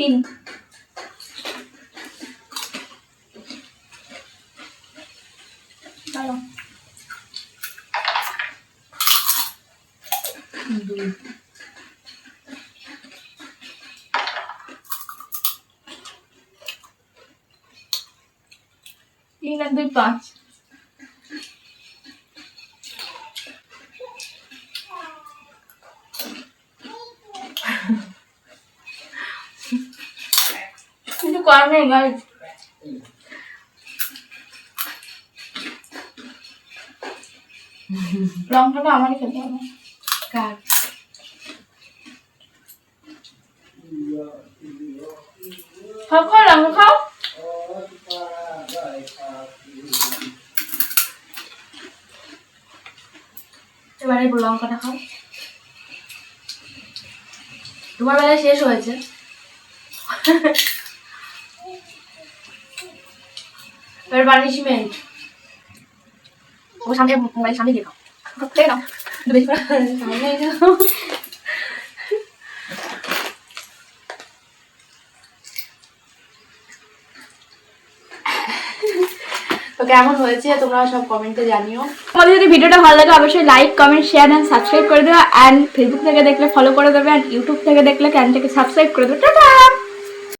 3 ভালো 2 3 আর 2 5 কিন্তু কম নেই গাইস লঙ্কাটা আমারই খেতে হবে কার খাও খাও লঙ্কা খাও এবারে লঙ্কাটা খাও তোমার বেলায় শেষ হয়েছে এবার পানিশমেন্ট ও সামনে মোবাইল সামনে দিয়ে খাও খেয়ে নাও বেশি করে সামনে খাও তো কেমন হয়েছে তোমরা সব কমেন্টে জানিও তোমাদের যদি ভিডিওটা ভালো লাগে অবশ্যই like comment share and subscribe করে দেবে এন্ড ফেসবুক থেকে দেখলে ফলো করে দেবে এন্ড ইউটিউব থেকে দেখলে চ্যানেলটাকে সাবস্ক্রাইব করে দেবে টাটা।